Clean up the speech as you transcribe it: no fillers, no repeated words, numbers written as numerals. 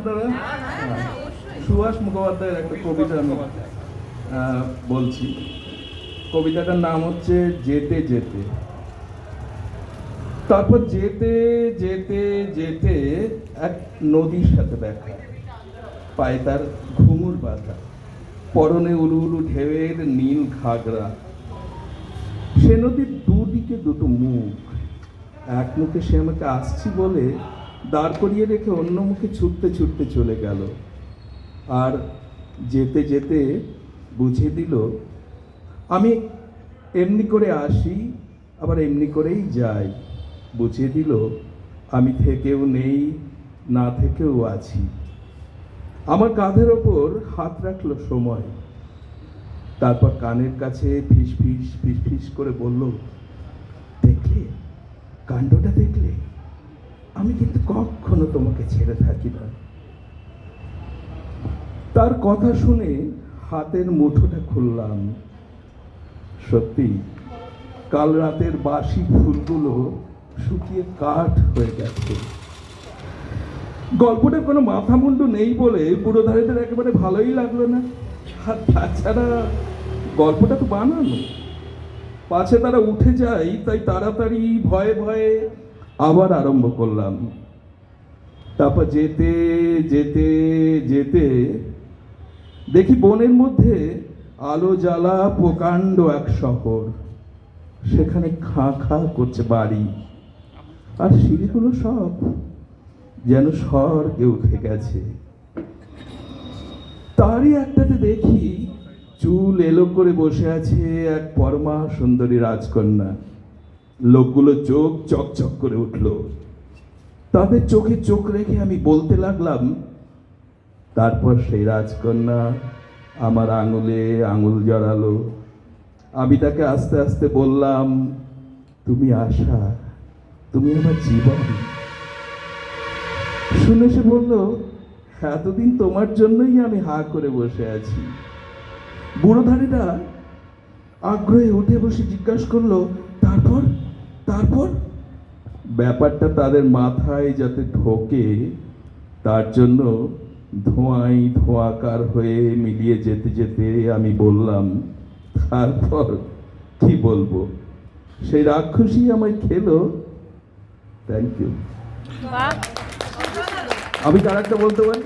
আপনারা? সুভাষ মুখোপাধ্যায়ের একটা কবিতা আমি বলছি। কবিতাটার নাম হচ্ছে যেতে যেতে। তারপর যেতে যেতে যেতে এক নদীর সাথে দেখা, পায়ে তার ঘুঙুর বাঁধা, পরনে উলু উলু ঢেউয়ের নীল ঘাগরা। সে নদীর দুদিকে দুটো মুখ, এক মুখে সে আমাকে আসছি বলে দাঁড় করিয়ে রেখে অন্য মুখে ছুটতে ছুটতে চলে গেল। আর যেতে যেতে বুঝিয়ে দিল আমি এমনি করে আসি, আবার এমনি করেই যাই। বুঝিয়ে দিল আমি থেকেও নেই, না থেকেও আছি। আমার কাঁধের ওপর হাত রাখলো সময়, তারপর কানের কাছে ফিস ফিস ফিস ফিস করে বলল, দেখলে কাণ্ডটা দেখলে, আমি কিন্তু কখনো তোমাকে ছেড়ে থাকি না। তার কথা শুনে হাতের মুঠোটা খুললাম। সত্যি কাল রাতের বাসি ফুলগুলো শুকিয়ে কাঠ হয়ে গেছে। গল্পটার কোনো মাথা মুন্ডু নেই বলে পুরোধারীদের একেবারে ভালোই লাগলো না। আর তাছাড়া গল্পটা তো বানানো, পাছে তারা উঠে যায়, তাই তাড়াতাড়ি ভয়ে ভয়ে আবার আরম্ভ করলাম। তারপর যেতে যেতে যেতে দেখি বনের মধ্যে আলো জ্বালা প্রকাণ্ড এক শহর। সেখানে খাঁ খাঁ করছে বাড়ি, আর সিঁড়িগুলো সব যেন স্বর্গে উঠে গেছে। তারই একটাতে দেখি চুল এলো করে বসে আছে এক পরমা সুন্দরী রাজকন্যা। লোকগুলো চোখ চকচক করে উঠল। তাদের চোখে চোখ রেখে আমি বলতে লাগলাম। তারপর সেই রাজকন্যা আমার আঙুলে আঙুল জড়ালো। আমি তাকে আস্তে আস্তে বললাম, তুমি আশা, তুমি আমার জীবন। শুনে সে বলল, এতদিন তোমার জন্যই আমি হা করে বসে আছি। বুড়োধারীরা আগ্রহে উঠে বসে জিজ্ঞাসা করলো, তারপর তারপর? ব্যাপারটা তাদের মাথায় যাতে ঢোকে তার জন্য ধোঁয়াই ধোঁয়াকার হয়ে মিলিয়ে যেতে যেতে আমি বললাম, তারপর কি বলবো? সেই রাক্ষসী আমায় খেলো। Thank you. আমি তার একটা বলতে পারি।